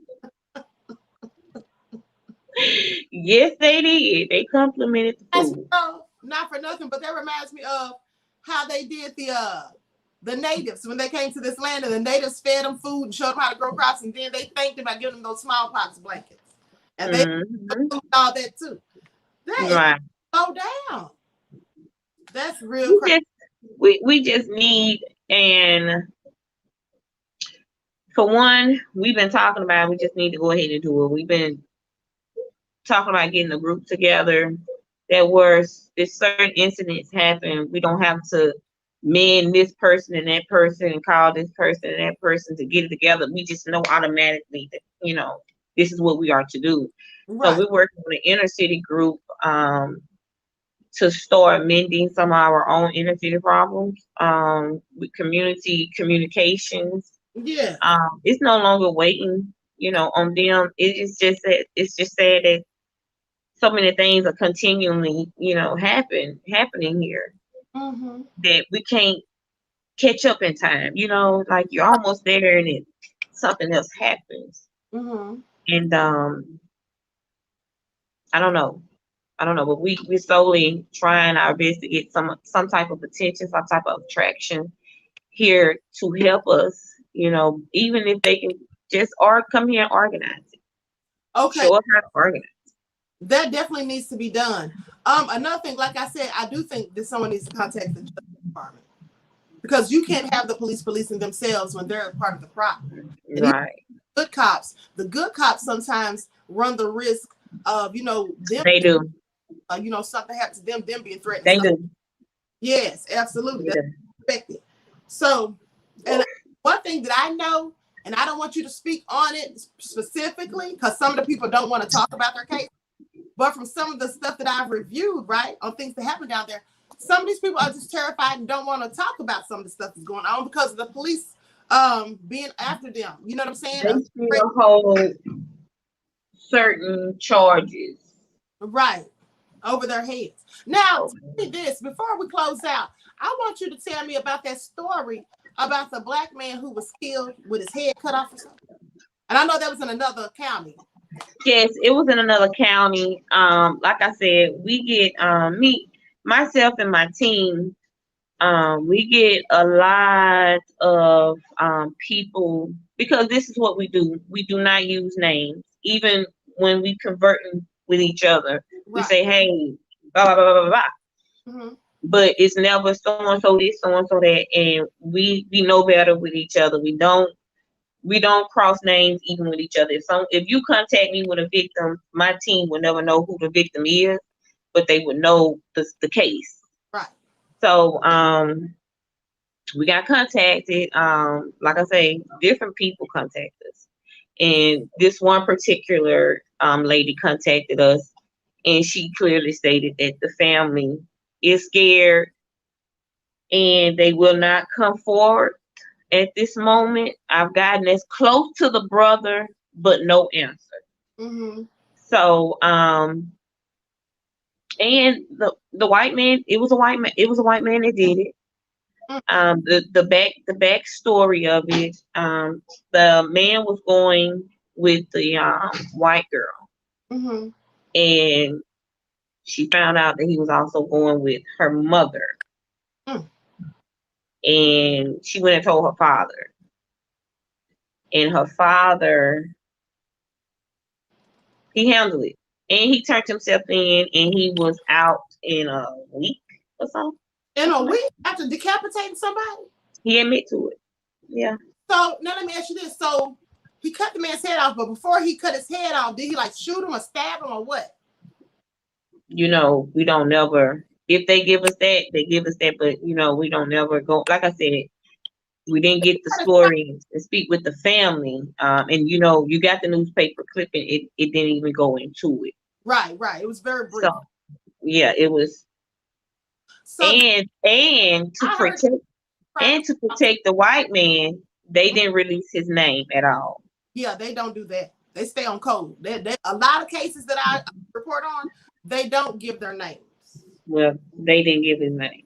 Yes, they did. They complimented the food. Not for nothing, but that reminds me of how they did the natives when they came to this land, and the natives fed them food and showed them how to grow crops, and then they thanked them by giving them those smallpox blankets, and they all that too. That right. Slow down. That's real crazy. We just need, and for one, we've been talking about, we just need to go ahead and do it. We've been talking about getting a group together that where if certain incidents happen, we don't have to mend this person and that person and call this person and that person to get it together. We just know automatically that, this is what we are to do. So Right. we're working with an inner city group to start mending some of our own inner city problems with community communications. Yeah. It's no longer waiting, on them. It's just sad that so many things are continually, happening here Mm-hmm. that we can't catch up in time. Like you're almost there and something else happens. Mm-hmm. And I don't know, but we're slowly trying our best to get some type of attention, some type of attraction here to help us. Even if they can just come here and organize it. Okay. Show us how to organize. That definitely needs to be done. Another thing, like I said, I do think that someone needs to contact the Justice Department, because you can't have the police policing themselves when they're a part of the problem. Right. Good cops. The good cops sometimes run the risk of, them. They do. Something happens to them being threatened. They do. Yes, absolutely. They That's do. expected. So, and one thing that I know, and I don't want you to speak on it specifically, because some of the people don't want to talk about their case. But from some of the stuff that I've reviewed, right, on things that happen down there, some of these people are just terrified and don't want to talk about some of the stuff that's going on because of the police being after them. You know what I'm saying? They still hold certain charges. Right. Over their heads. Now, tell me this, before we close out, I want you to tell me about that story about the black man who was killed with his head cut off or something. And I know that was in another county. Yes, it was in another county. Like I said, we get myself and my team, we get a lot of people, because this is what we do. We do not use names. Even when we conversing with each other, we say, hey, blah, blah, blah, blah, blah. Mm-hmm. But it's never so-and-so this, so-and-so that, and we know better with each other. We don't cross names even with each other. If you contact me with a victim, my team will never know who the victim is, but they would know the case. Right. So we got contacted. Like I say, different people contact us. And this one particular lady contacted us, and she clearly stated that the family is scared and they will not come forward at this moment. I've gotten as close to the brother, but no answer. Mm-hmm. So, and the white man, it was a white man that did it. The back story of it, the man was going with the white girl, mm-hmm. and she found out that he was also going with her mother. And she went and told her father. And her father, he handled it. And he turned himself in, and he was out in a week or so. In a week after decapitating somebody? He admitted to it. Yeah. So now let me ask you this. So he cut the man's head off, but before he cut his head off, did he shoot him or stab him or what? We don't never. If they give us that, they give us that. But we don't never go. Like I said, we didn't get the story and speak with the family. And you got the newspaper clipping. It didn't even go into it. Right. It was very brief. So, yeah, it was. So, and to protect the white man, they didn't release his name at all. Yeah, they don't do that. They stay on code. They a lot of cases that I report on, they don't give their names. Well, they didn't give his name.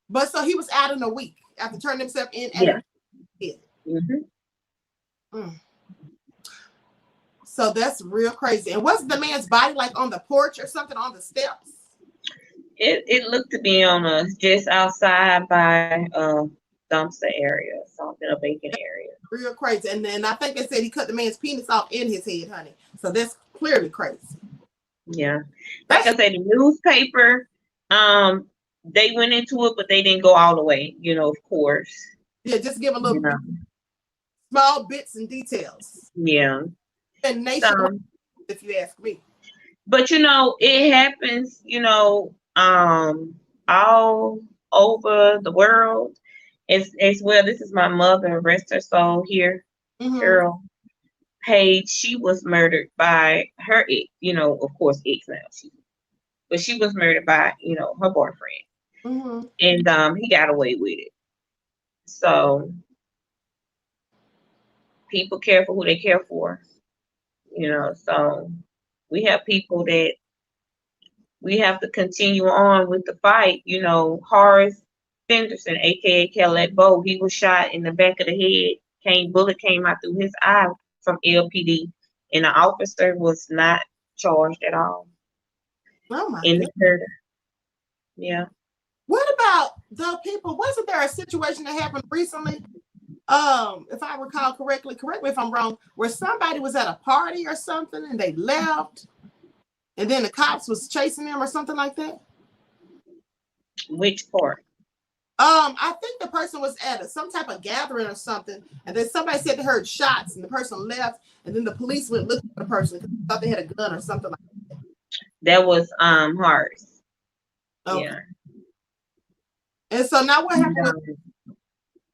But so he was out in a week after turning himself in. Yeah. Mm-hmm. So that's real crazy. And wasn't the man's body on the porch or something, on the steps? It looked to be on just outside by a dumpster area, something, a vacant area. Real crazy. And then I think they said he cut the man's penis off in his head, honey. So that's clearly crazy. Yeah. Like I said, the newspaper, they went into it, but they didn't go all the way, of course. Yeah, just give a little small bits and details. Yeah. And nationwide, if you ask me. But you know, it happens, all over the world as well. This is my mother, rest her soul here, Mm-hmm. Earl Page. She was murdered by her ex, of course, ex now. But she was murdered by, her boyfriend. Mm-hmm. And he got away with it. So people care for who they care for, so we have people that we have to continue on with the fight. Horace Fenderson, aka Caleb Bow, he was shot in the back of the head. Bullet came out through his eye from LPD, and the officer was not charged at all Oh my in God. the murder. Yeah. What about the people? Wasn't there a situation that happened recently? If I recall correctly, correct me if I'm wrong, where somebody was at a party or something and they left, and then the cops was chasing them or something like that. Which part? I think the person was at some type of gathering or something, and then somebody said they heard shots, and the person left, and then the police went looking for the person because they thought they had a gun or something like that. That was Horace. Okay. Yeah. And so now what happened with?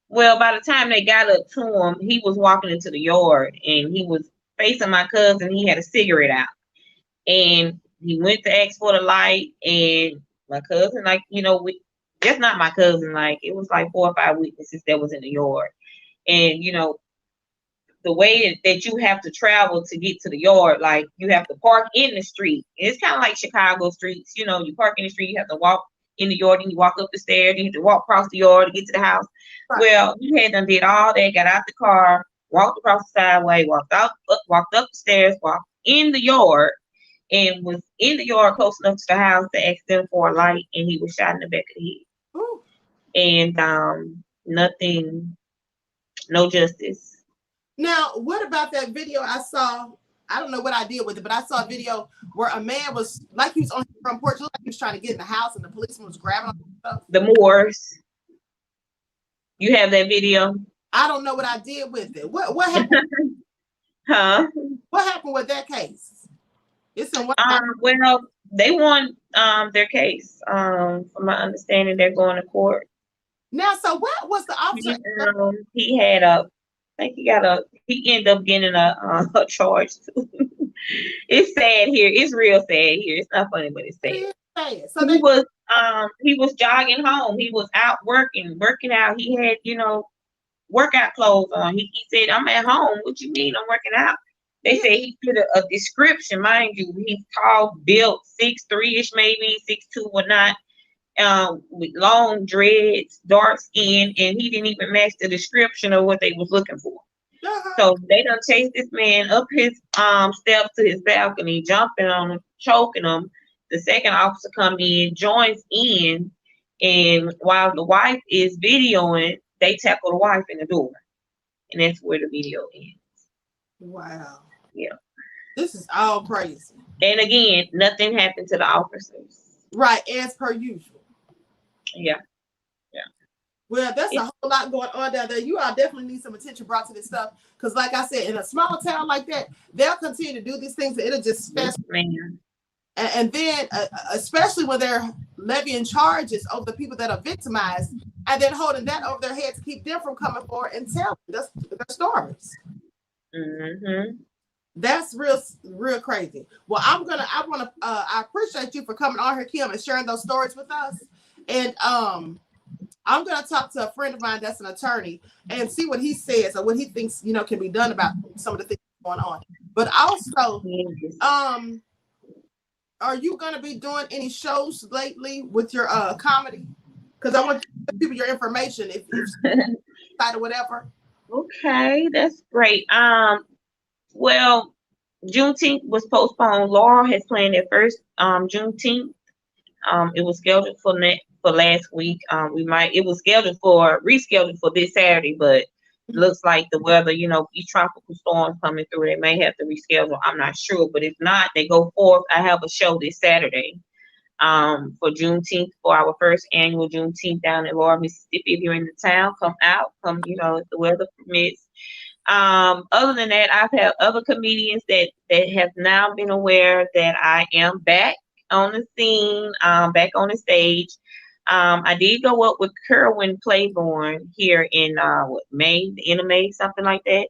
Well, by the time they got up to him, he was walking into the yard and he was facing my cousin. He had a cigarette out. And he went to ask for the light. And my cousin, that's not my cousin. Like, it was like 4 or 5 witnesses that was in the yard. And, the way that you have to travel to get to the yard, like, you have to park in the street. It's kind of like Chicago streets. You park in the street, you have to walk in the yard, and you walk up the stairs, you have to walk across the yard to get to the house. Right. Well, he had done did all that, got out the car, walked across the sideway, walked up the stairs, walked in the yard, and was in the yard close enough to the house to ask them for a light, and he was shot in the back of the head. Ooh. And nothing, no justice. Now, what about that video I saw? I don't know what I did with it, but I saw a video where a man was like he was on his front porch, like he was trying to get in the house, and the policeman was grabbing all the stuff. The Moors. You have that video? I don't know what I did with it. What happened? Huh? What happened with that case? It's in what? Well, they won their case. From my understanding, they're going to court. Now, so what was the officer? He had he ended up getting a charge too. It's sad here. It's real sad here. It's not funny, but it's sad. So he was jogging home. He was out working out. He had, workout clothes on. He said, "I'm at home. What you mean I'm working out?" They said he did a description, mind you. He's tall, built, 6'3" maybe, 6'2" whatnot. With long dreads, dark skin, and he didn't even match the description of what they was looking for. So they done chased this man up his steps to his balcony, jumping on him, choking him. The second officer come in, joins in, and while the wife is videoing, they tackle the wife in the door, and that's where the video ends. Wow. Yeah. This is all crazy. And again, nothing happened to the officers. Right, as per usual. Yeah. Well, that's a whole lot going on down there. You all definitely need some attention brought to this stuff. Because like I said, in a small town like that, they'll continue to do these things. And it'll just and then, especially when they're levying charges over the people that are victimized, and then holding that over their head to keep them from coming forward and telling their stories. Mm-hmm. That's real crazy. Well, I appreciate you for coming on here, Kim, and sharing those stories with us. And I'm going to talk to a friend of mine that's an attorney and see what he says or what he thinks, can be done about some of the things going on. But also, are you going to be doing any shows lately with your comedy? Because I want to give people your information if or whatever. Okay, that's great. Well, Juneteenth was postponed. Laurel has planned their first Juneteenth. It was scheduled for last week. It was rescheduled for this Saturday, but it looks like the weather, these tropical storms coming through, they may have to reschedule. I'm not sure, but if not, they go forth. I have a show this Saturday for Juneteenth, for our first annual Juneteenth down in Laurel, Mississippi. If you're in the town, come out, if the weather permits. Other than that, I've had other comedians that have now been aware that I am back on the scene, back on the stage. I did go up with Kerwin Claiborne here in May, the end of May, something like that,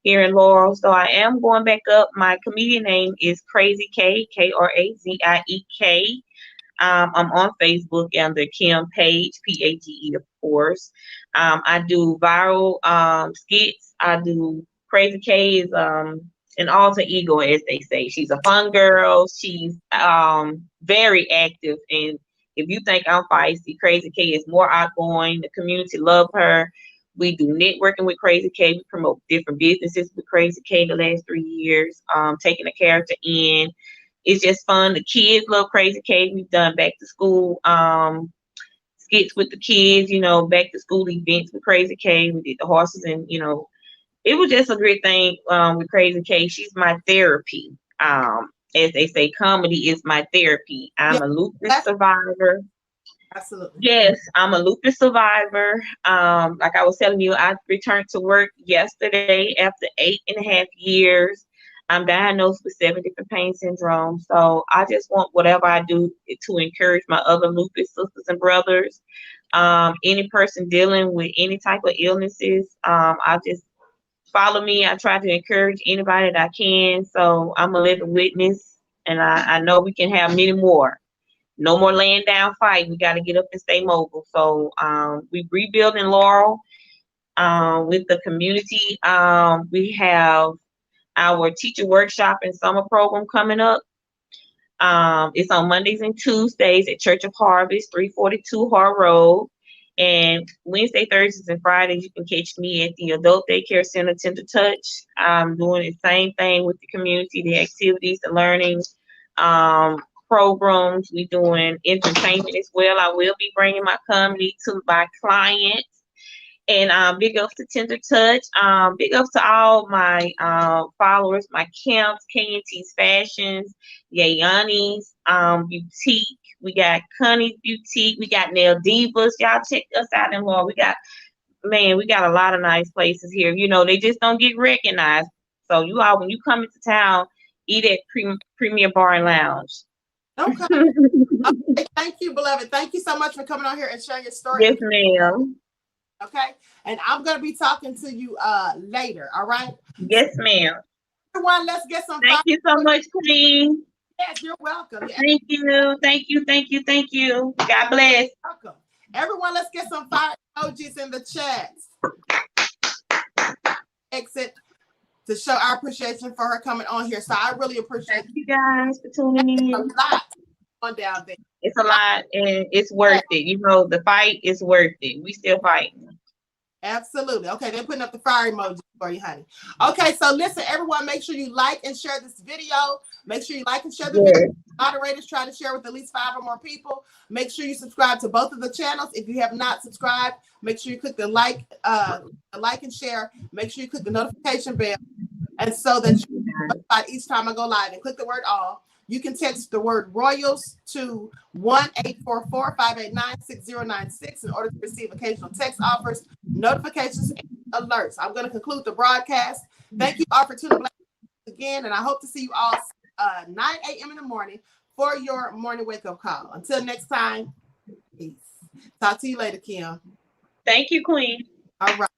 here in Laurel. So I am going back up. My comedian name is Crazy K, Kraziek. I'm on Facebook under Kim Page, Page, of course. I do viral skits. I do Crazy K is an alter ego, as they say. She's a fun girl. She's very active, and if you think I'm feisty, Crazy K is more outgoing. The community love her. We do networking with Crazy K. We promote different businesses with Crazy K the last 3 years, taking a character in. It's just fun. The kids love Crazy K. We've done back to school skits with the kids, back to school events with Crazy K. We did the horses, and it was just a great thing with Crazy K. She's my therapy. As they say, comedy is my therapy. I'm a lupus survivor. Absolutely. Yes, I'm a lupus survivor. Like I was telling you, I returned to work yesterday after 8.5 years. I'm diagnosed with 7 different pain syndromes. So I just want whatever I do to encourage my other lupus sisters and brothers. Any person dealing with any type of illnesses, I just follow me. I try to encourage anybody that I can. So I'm a living witness, and I know we can have many more. No more laying down fight. We got to get up and stay mobile. So we rebuilding Laurel with the community. We have our teacher workshop and summer program coming up. It's on Mondays and Tuesdays at Church of Harvest, 342 Hart Road. And Wednesday, Thursdays, and Fridays, you can catch me at the Adult Daycare Center, Tender Touch. I'm doing the same thing with the community, the activities, the learning programs. We're doing entertainment as well. I will be bringing my comedy to my clients. And big ups to Tender Touch. Big ups to all my followers, my camps, KNT's Fashions, Yayani's Boutique. We got Connie's Boutique. We got Nail Divas. Y'all check us out in Laurel. We got a lot of nice places here. They just don't get recognized. So you all, when you come into town, eat at Premier Bar and Lounge. Okay. Okay. Thank you, beloved. Thank you so much for coming on here and sharing your story. Yes, ma'am. Okay. And I'm going to be talking to you later. All right. Yes, ma'am. Everyone, let's get some. Thank you so much, Queen. Yes, you're welcome. Yes. Thank you. Thank you. Thank you. Thank you. God bless. Welcome. Everyone, let's get some fire emojis in the chats. Exit to show our appreciation for her coming on here. So I really appreciate you guys for tuning in. a lot on down there. It's a lot, and it's worth it. The fight is worth it. We still fighting. Absolutely. Okay, they're putting up the fire emoji for you, honey. Okay, so listen, everyone, make sure you like and share this video. Make sure you like and share the video. Moderators try to share with at least 5 or more people. Make sure you subscribe to both of the channels. If you have not subscribed, make sure you click the like and share. Make sure you click the notification bell, and so that you notified each time I go live. And click the word all. You can text the word Royals to 1-844-589-6096 in order to receive occasional text offers, notifications, and alerts. I'm going to conclude the broadcast. Thank you all for tuning in again, and I hope to see you all 9 a.m. in the morning for your morning wake-up call. Until next time, peace. Talk to you later, Kim. Thank you, Queen. All right.